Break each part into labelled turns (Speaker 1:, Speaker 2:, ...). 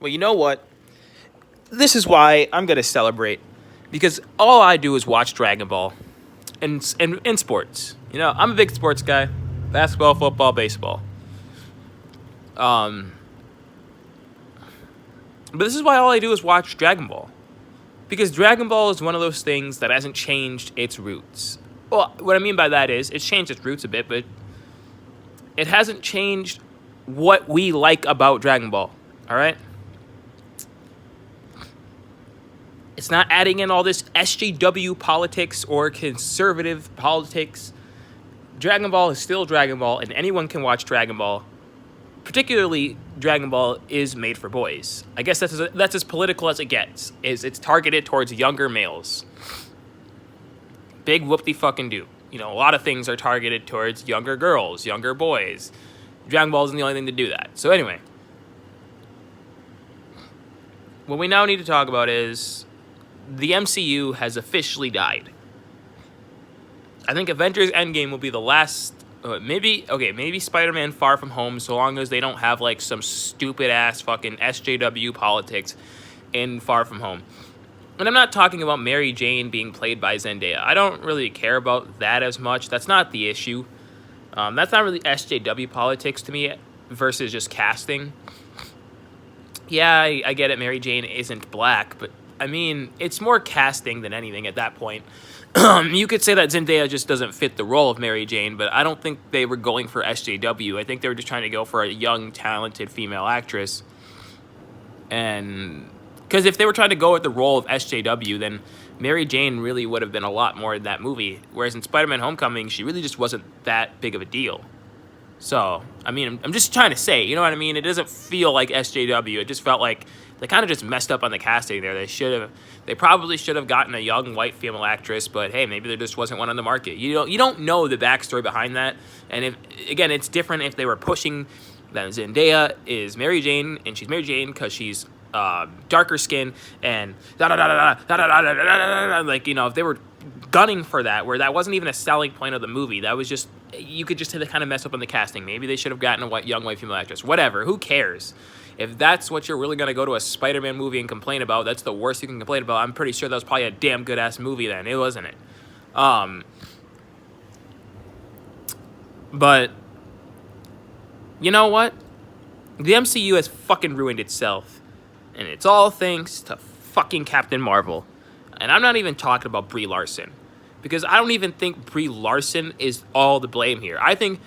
Speaker 1: Well, you know what? This is why I'm gonna celebrate, because all I do is watch Dragon Ball and sports. You know, I'm a big sports guy: basketball, football, baseball. Um, but this is why all I do is watch Dragon Ball, because Dragon Ball is one of those things that hasn't changed its roots. Well, what I mean by that is it's changed its roots a bit, but it hasn't changed what we like about Dragon Ball. All right. It's not adding in all this SJW politics or conservative politics. Dragon Ball is still Dragon Ball, and anyone can watch Dragon Ball. Particularly, Dragon Ball is made for boys. I guess that's as political as it gets. It's targeted towards younger males. Big whoop-de-fucking-do. You know, a lot of things are targeted towards younger girls, younger boys. Dragon Ball isn't the only thing to do that. So anyway, what we now need to talk about is the MCU has officially died. I think Avengers Endgame will be the last. Maybe Spider-Man Far From Home, so long as they don't have like some stupid ass fucking SJW politics in Far From Home. And I'm not talking about Mary Jane being played by Zendaya. I don't really care about that as much. That's not the issue. That's not really SJW politics to me versus just casting. Yeah, I get it. Mary Jane isn't black, but I mean, it's more casting than anything at that point. You could say that Zendaya just doesn't fit the role of Mary Jane, but I don't think they were going for SJW. I think they were just trying to go for a young, talented female actress. And because if they were trying to go with the role of SJW, then Mary Jane really would have been a lot more in that movie. Whereas in Spider-Man Homecoming, she really just wasn't that big of a deal. So, I mean, I'm just trying to say, you know what I mean? It doesn't feel like SJW. It just felt like they kind of just messed up on the casting there. They probably should have gotten a young white female actress, but hey, maybe there just wasn't one on the market. You don't know the backstory behind that. And it's different if they were pushing that Zendaya is Mary Jane, and she's Mary Jane because she's darker skin and like, you know, if they were gunning for that, where that wasn't even a selling point of the movie, that was just, you could just kind of mess up on the casting. Maybe they should have gotten a young white female actress. Whatever, who cares? If that's what you're really going to go to a Spider-Man movie and complain about, that's the worst you can complain about. I'm pretty sure that was probably a damn good-ass movie then. It wasn't it. But, you know what? The MCU has fucking ruined itself. And it's all thanks to fucking Captain Marvel. And I'm not even talking about Brie Larson, because I don't even think Brie Larson is all the blame here. I think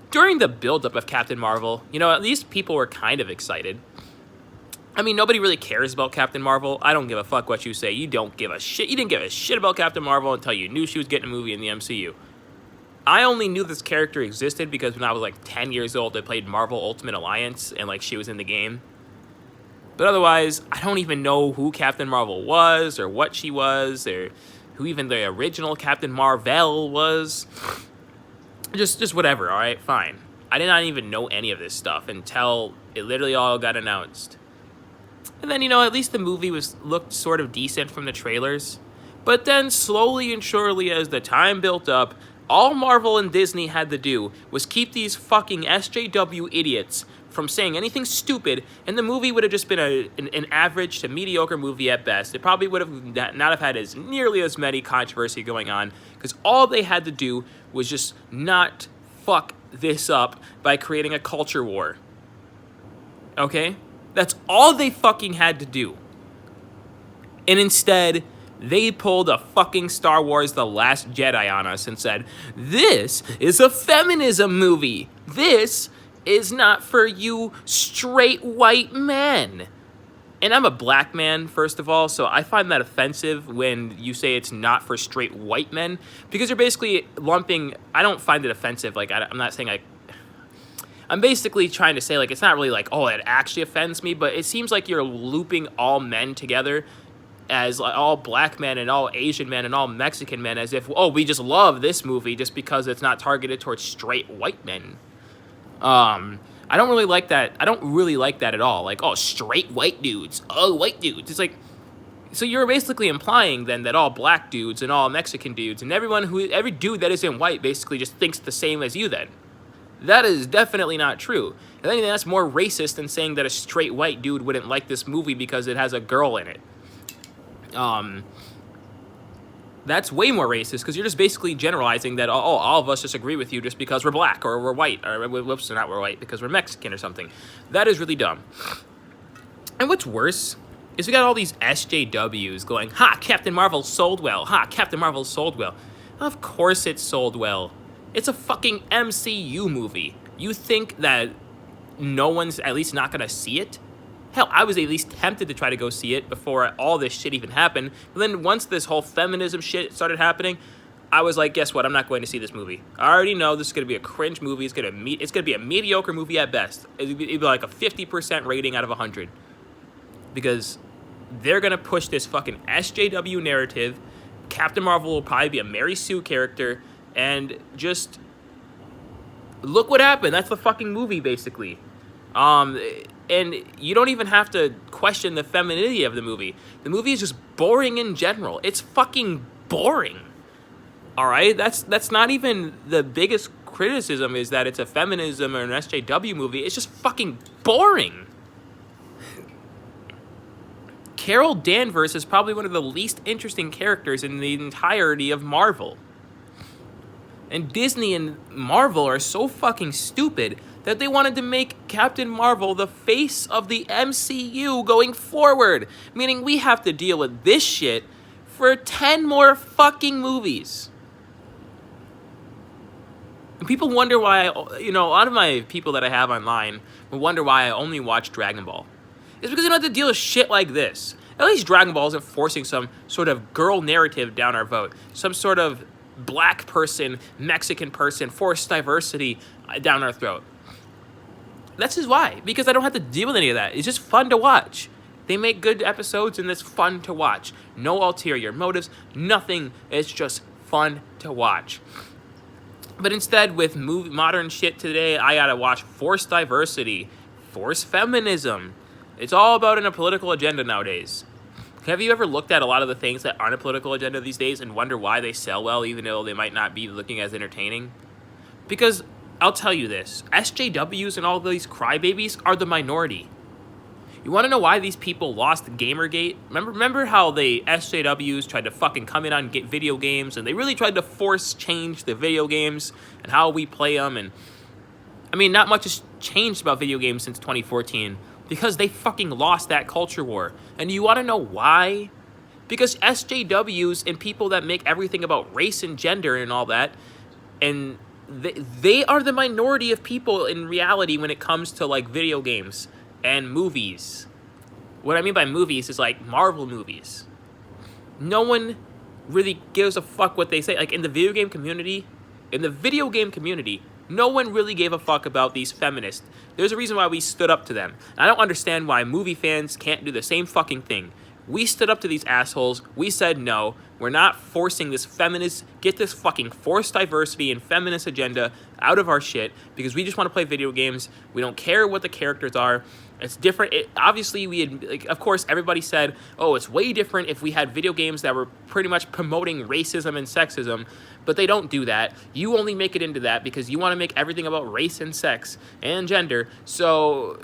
Speaker 1: during the build-up of Captain Marvel, you know, at least people were kind of excited. I mean, nobody really cares about Captain Marvel. I don't give a fuck what you say. You don't give a shit. You didn't give a shit about Captain Marvel until you knew she was getting a movie in the MCU. I only knew this character existed because when I was like 10 years old, I played Marvel Ultimate Alliance, and like she was in the game. But otherwise, I don't even know who Captain Marvel was, or what she was, or who even the original Captain Marvel was. Just whatever, alright? Fine. I did not even know any of this stuff until it literally all got announced. And then, you know, at least the movie looked sort of decent from the trailers. But then, slowly and surely, as the time built up, all Marvel and Disney had to do was keep these fucking SJW idiots from saying anything stupid, and the movie would have just been an average to mediocre movie at best. It probably would have not have had nearly as many controversy going on, because all they had to do was just not fuck this up by creating a culture war. Okay? That's all they fucking had to do. And instead, they pulled a fucking Star Wars The Last Jedi on us and said, this is a feminism movie. This is not for you straight white men. And I'm a black man, first of all, so I find that offensive when you say it's not for straight white men, because you're basically lumping. I don't find it offensive. Like, I'm not saying I'm basically trying to say, like, it's not really like, oh, it actually offends me, but it seems like you're looping all men together as like, all black men and all Asian men and all Mexican men, as if, oh, we just love this movie just because it's not targeted towards straight white men. I don't really like that. I don't really like that at all. Like, oh, straight white dudes. Oh, white dudes. It's like, so you're basically implying then that all black dudes and all Mexican dudes and every dude that isn't white basically just thinks the same as you then. That is definitely not true. If anything, that's more racist than saying that a straight white dude wouldn't like this movie because it has a girl in it. That's way more racist because you're just basically generalizing that, all of us just agree with you just because we're black or we're white, or whoops, not we're white, because we're Mexican or something. That is really dumb. And what's worse is we got all these SJWs going, ha, Captain Marvel sold well. Ha, Captain Marvel sold well. Of course it sold well. It's a fucking MCU movie. You think that no one's at least not gonna see it? Hell, I was at least tempted to try to go see it before all this shit even happened. But then once this whole feminism shit started happening, I was like, guess what? I'm not going to see this movie. I already know this is going to be a cringe movie. It's going to be a mediocre movie at best. It'd be like a 50% rating out of 100. Because they're going to push this fucking SJW narrative. Captain Marvel will probably be a Mary Sue character. And just look what happened. That's the fucking movie, basically. And you don't even have to question the femininity of the movie. The movie is just boring in general. It's fucking boring. All right? That's not even the biggest criticism, is that it's a feminism or an SJW movie. It's just fucking boring. Carol Danvers is probably one of the least interesting characters in the entirety of Marvel. And Disney and Marvel are so fucking stupid that they wanted to make Captain Marvel the face of the MCU going forward. Meaning we have to deal with this shit for 10 more fucking movies. And people wonder why, a lot of my people that I have online will wonder why I only watch Dragon Ball. It's because they don't have to deal with shit like this. At least Dragon Ball isn't forcing some sort of girl narrative down our vote. Some sort of black person, Mexican person, forced diversity down our throat. That's just why. Because I don't have to deal with any of that. It's just fun to watch. They make good episodes and it's fun to watch. No ulterior motives, nothing. It's just fun to watch. But instead, with modern shit today, I gotta watch forced diversity, forced feminism. It's all about a political agenda nowadays. Have you ever looked at a lot of the things that aren't a political agenda these days and wonder why they sell well, even though they might not be looking as entertaining? Because I'll tell you this, SJWs and all these crybabies are the minority. You want to know why these people lost Gamergate? Remember how the SJWs tried to fucking come in on video games, and they really tried to force change the video games and how we play them, and I mean, not much has changed about video games since 2014 because they fucking lost that culture war. And you want to know why? Because SJWs and people that make everything about race and gender and all that, and they are the minority of people in reality when it comes to like video games and movies. What I mean by movies is like Marvel movies. No one really gives a fuck what they say. Like in the video game community, no one really gave a fuck about these feminists. There's a reason why we stood up to them. I don't understand why movie fans can't do the same fucking thing. We stood up to these assholes. We said no. We're not forcing this get this fucking forced diversity and feminist agenda out of our shit because we just want to play video games. We don't care what the characters are. It's different. Obviously, of course, everybody said, oh, it's way different if we had video games that were pretty much promoting racism and sexism, but they don't do that. You only make it into that because you want to make everything about race and sex and gender, so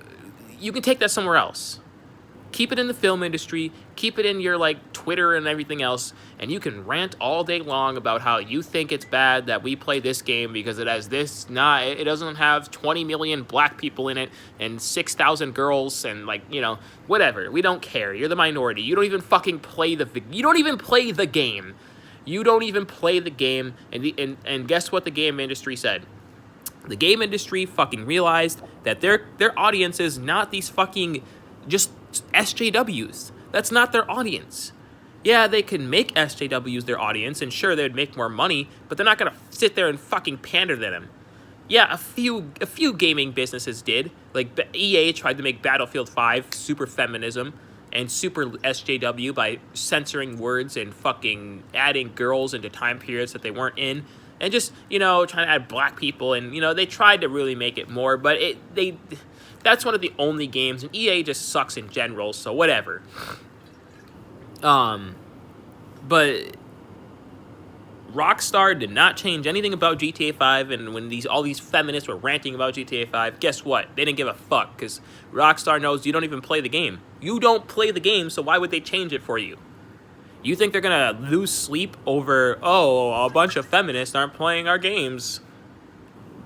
Speaker 1: you can take that somewhere else. Keep it in the film industry, keep it in your like Twitter and everything else, and you can rant all day long about how you think it's bad that we play this game because it has this, it doesn't have 20 million black people in it and 6,000 girls and whatever. We don't care. You're the minority. You don't even fucking play the game. You don't even play the game, and guess what the game industry said? The game industry fucking realized that their audience is not these fucking just SJWs. That's not their audience. Yeah, they can make SJWs their audience, and sure, they would make more money, but they're not gonna sit there and fucking pander to them. Yeah, a few gaming businesses did. Like EA tried to make Battlefield 5 super feminism and super SJW by censoring words and fucking adding girls into time periods that they weren't in, and just trying to add black people, and they tried to really make it more, but that's one of the only games, and EA just sucks in general, so whatever. But Rockstar did not change anything about GTA 5, and when all these feminists were ranting about GTA 5, guess what? They didn't give a fuck, because Rockstar knows you don't even play the game. You don't play the game, so why would they change it for you? You think they're gonna lose sleep over, oh, a bunch of feminists aren't playing our games?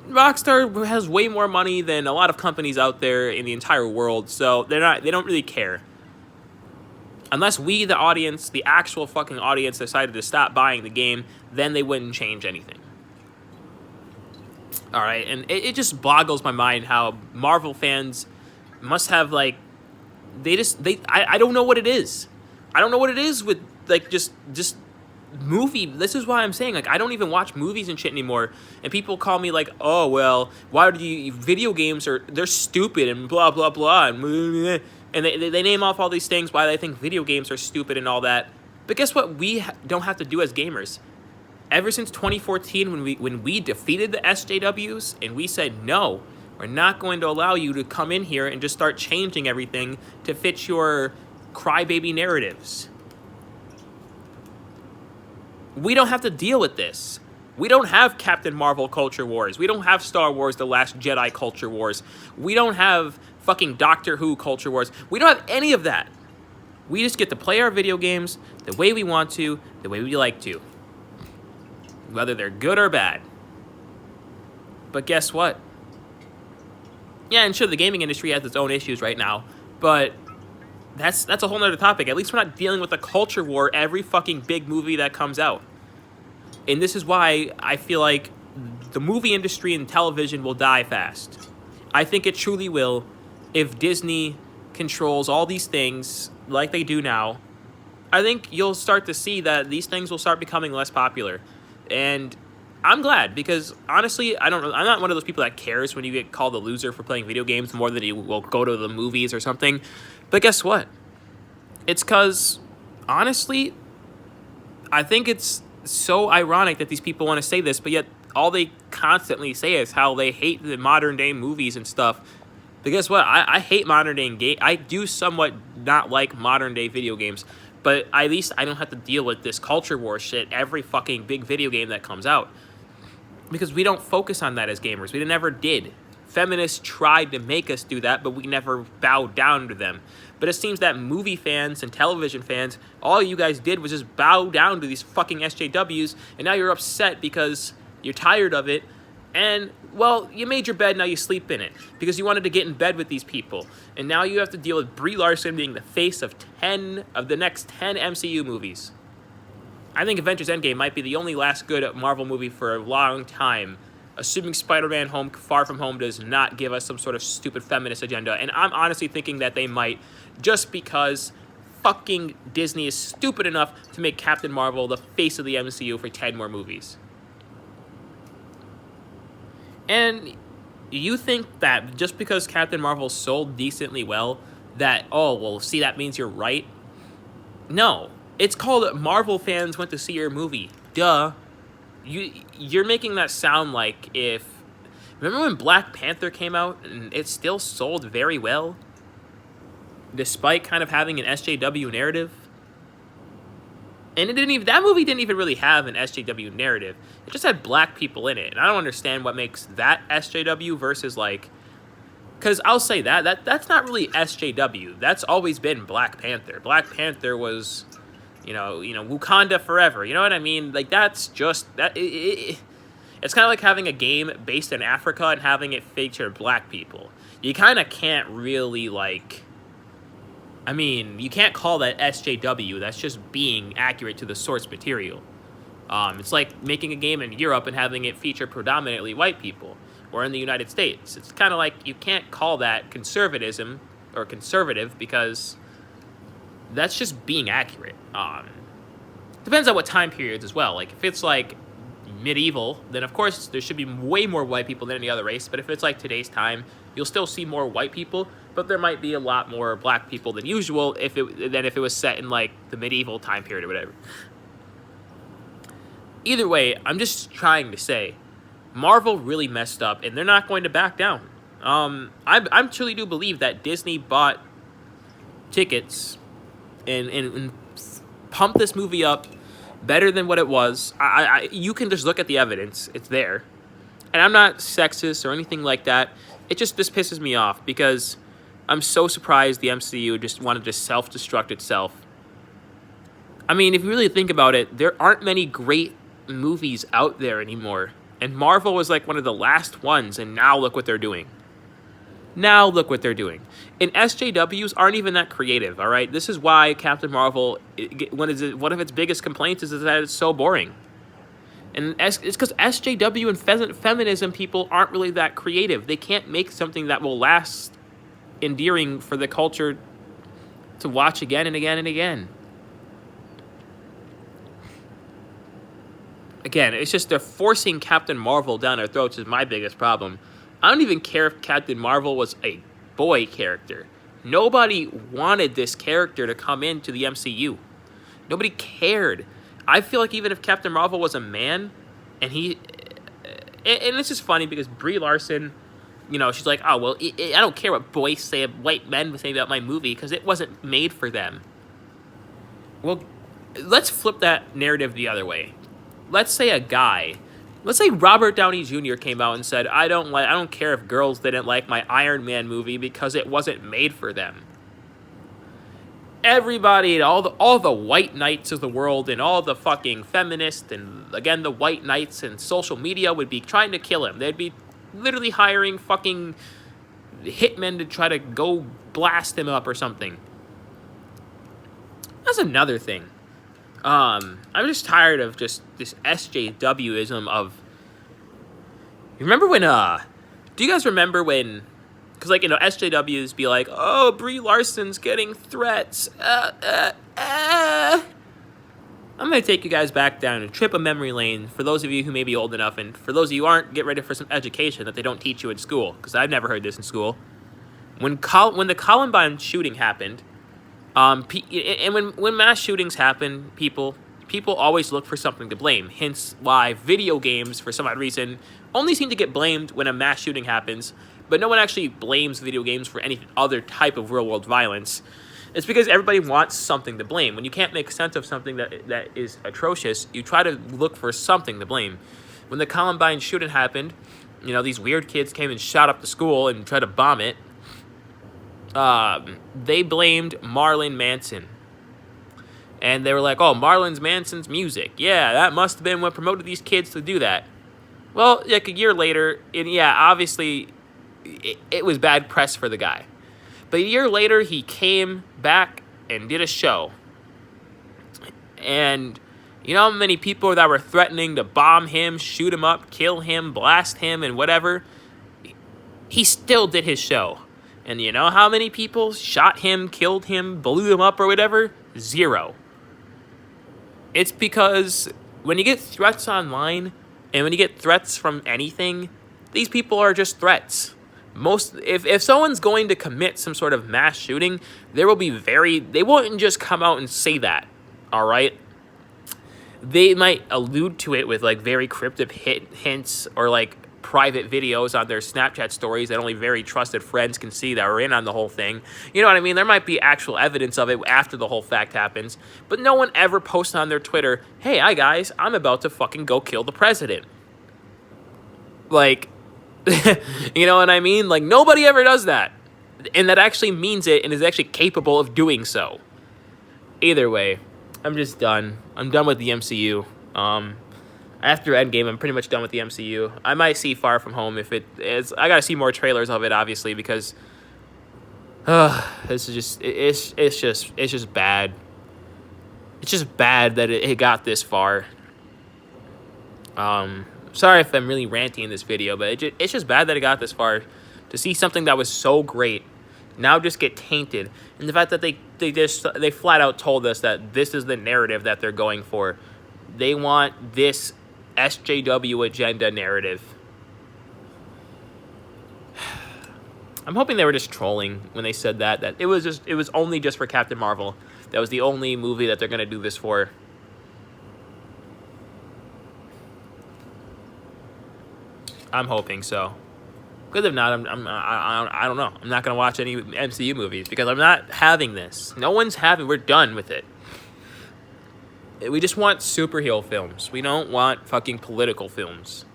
Speaker 1: Rockstar has way more money than a lot of companies out there in the entire world, so they don't really care. Unless we, the audience, the actual fucking audience, decided to stop buying the game, then they wouldn't change anything. Alright, and it just boggles my mind how Marvel fans must have, like, I don't know what it is. I don't know what it is with, like, just movie. This is why I'm saying, like, I don't even watch movies and shit anymore, and people call me like, oh, well, why do you, video games they're stupid and blah blah blah, and they name off all these things why they think video games are stupid and all that. But guess what? We don't have to do as gamers. Ever since 2014, when we defeated the SJWs and we said, no, we're not going to allow you to come in here and just start changing everything to fit your crybaby narratives. We don't have to deal with this. We don't have Captain Marvel culture wars. We don't have Star Wars The Last Jedi culture wars. We don't have fucking Doctor Who culture wars. We don't have any of that. We just get to play our video games the way we want to, the way we like to. Whether they're good or bad. But guess what? Yeah, and sure, the gaming industry has its own issues right now, but that's a whole nother topic. At least we're not dealing with a culture war every fucking big movie that comes out. And this is why I feel like the movie industry and television will die fast. I think it truly will if Disney controls all these things like they do now. I think you'll start to see that these things will start becoming less popular. And I'm glad, because honestly, I'm not one of those people that cares when you get called a loser for playing video games more than you will go to the movies or something. But guess what? It's because, honestly, I think it's so ironic that these people want to say this, but yet all they constantly say is how they hate the modern day movies and stuff. But guess what? I hate modern day game. I do somewhat not like modern day video games, but at least I don't have to deal with this culture war shit every fucking big video game that comes out. Because we don't focus on that as gamers. We never did. Feminists tried to make us do that, but we never bowed down to them. But it seems that movie fans and television fans, all you guys did was just bow down to these fucking SJWs, and now you're upset because you're tired of it, and, well, you made your bed, now you sleep in it, because you wanted to get in bed with these people. And now you have to deal with Brie Larson being the face of the next 10 MCU movies. I think Avengers Endgame might be the only last good Marvel movie for a long time, assuming Spider-Man Far From Home does not give us some sort of stupid feminist agenda. And I'm honestly thinking that they might, just because fucking Disney is stupid enough to make Captain Marvel the face of the MCU for 10 more movies. And you think that just because Captain Marvel sold decently well, that, oh, well, see, that means you're right? No. It's called Marvel fans went to see your movie. Duh. You're making that sound like if... Remember when Black Panther came out and it still sold very well? Despite kind of having an SJW narrative? And that movie didn't even really have an SJW narrative. It just had black people in it. And I don't understand what makes that SJW versus, like... Because I'll say that's not really SJW. That's always been Black Panther. Black Panther was... You know, Wakanda forever. You know what I mean? Like, that's just... It's kind of like having a game based in Africa and having it feature black people. You kind of can't really, like... I mean, you can't call that SJW. That's just being accurate to the source material. It's like making a game in Europe and having it feature predominantly white people. Or in the United States. It's kind of like you can't call that conservatism or conservative because... That's just being accurate. Depends on what time periods as well. Like, if it's, like, medieval, then, of course, there should be way more white people than any other race. But if it's, like, today's time, you'll still see more white people. But there might be a lot more black people than usual than if it was set in, like, the medieval time period or whatever. Either way, I'm just trying to say, Marvel really messed up, and they're not going to back down. I truly do believe that Disney bought tickets... And pump this movie up better than what it was. You can just look at the evidence; it's there. And I'm not sexist or anything like that. This pisses me off because I'm so surprised the MCU just wanted to self-destruct itself. I mean, if you really think about it, there aren't many great movies out there anymore. And Marvel was like one of the last ones, and now look what they're doing. Now look what they're doing. And SJWs aren't even that creative, all right? This is why Captain Marvel, one of its biggest complaints is that it's so boring. And it's because SJW and feminism people aren't really that creative. They can't make something that will last endearing for the culture to watch again and again and again. Again, it's just they're forcing Captain Marvel down our throats is my biggest problem. I don't even care if Captain Marvel was a boy character. Nobody wanted this character to come into the MCU. Nobody cared. I feel like even if Captain Marvel was a man, and it's just funny because Brie Larson, she's like, oh, well, I don't care what white men say about my movie because it wasn't made for them. Well, let's flip that narrative the other way. Let's say Robert Downey Jr. came out and said, I don't care if girls didn't like my Iron Man movie because it wasn't made for them. Everybody, all the white knights of the world and all the fucking feminists and, again, the white knights and social media would be trying to kill him. They'd be literally hiring fucking hitmen to try to go blast him up or something. That's another thing. I'm just tired of just this SJWism of... Remember when, do you guys remember when... Because, SJWs be like, oh, Brie Larson's getting threats. I'm going to take you guys back down a trip of memory lane for those of you who may be old enough, and for those of you who aren't, get ready for some education that they don't teach you in school, because I've never heard this in school. When the Columbine shooting happened, and when mass shootings happen, people always look for something to blame. Hence why video games, for some odd reason, only seem to get blamed when a mass shooting happens, but no one actually blames video games for any other type of real-world violence. It's because everybody wants something to blame. When you can't make sense of something that is atrocious, you try to look for something to blame. When the Columbine shooting happened, these weird kids came and shot up the school and tried to bomb it. They blamed Marilyn Manson. And they were like, oh, Marilyn Manson's music. Yeah, that must have been what promoted these kids to do that. Well, like a year later, and yeah, obviously, it was bad press for the guy. But a year later, he came back and did a show. And you know how many people that were threatening to bomb him, shoot him up, kill him, blast him, and whatever? He still did his show. And you know how many people shot him, killed him, blew him up, or whatever? 0. It's because when you get threats online, and when you get threats from anything, these people are just threats. If someone's going to commit some sort of mass shooting, they won't just come out and say that, all right? They might allude to it with very cryptic hints or private videos on their Snapchat stories that only very trusted friends can see that are in on the whole thing. You know what I mean? There might be actual evidence of it after the whole fact happens, but no one ever posts on their Twitter, hey, hi guys, I'm about to fucking go kill the president. You know what I mean? Nobody ever does that. And that actually means it and is actually capable of doing so. Either way, I'm just done. I'm done with the MCU. After Endgame, I'm pretty much done with the MCU. I might see Far From Home if it is. I gotta see more trailers of it, obviously, because this is just it's just bad. It's just bad that it got this far. Sorry if I'm really ranting in this video, but it's just bad that it got this far. To see something that was so great now just get tainted, and the fact that they flat out told us that this is the narrative that they're going for. They want this SJW agenda narrative. I'm hoping they were just trolling when they said that it was only just for Captain Marvel. That was the only movie that they're gonna do this for. I'm hoping so. Because if not, I don't know. I'm not gonna watch any MCU movies because I'm not having this. No one's having. We're done with it. We just want superhero films. We don't want fucking political films.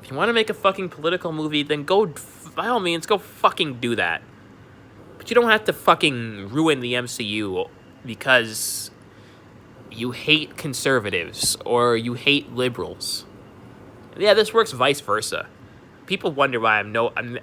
Speaker 1: If you want to make a fucking political movie, then go, by all means, go fucking do that. But you don't have to fucking ruin the MCU because you hate conservatives or you hate liberals. Yeah, this works vice versa. People wonder why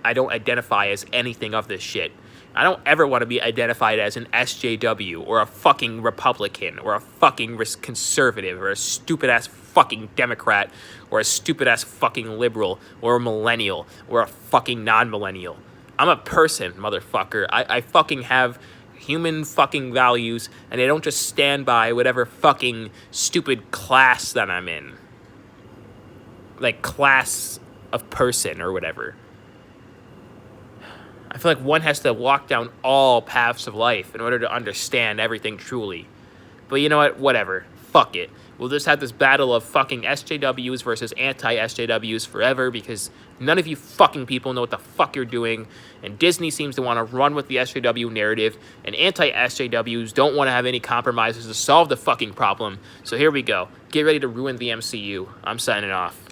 Speaker 1: I don't identify as anything of this shit. I don't ever want to be identified as an SJW or a fucking Republican or a fucking conservative or a stupid-ass fucking Democrat or a stupid-ass fucking liberal or a millennial or a fucking non-millennial. I'm a person, motherfucker. I fucking have human fucking values, and I don't just stand by whatever fucking stupid class that I'm in. Like, class of person or whatever. I feel like one has to walk down all paths of life in order to understand everything truly. But you know what? Whatever. Fuck it. We'll just have this battle of fucking SJWs versus anti-SJWs forever because none of you fucking people know what the fuck you're doing. And Disney seems to want to run with the SJW narrative. And anti-SJWs don't want to have any compromises to solve the fucking problem. So here we go. Get ready to ruin the MCU. I'm signing off.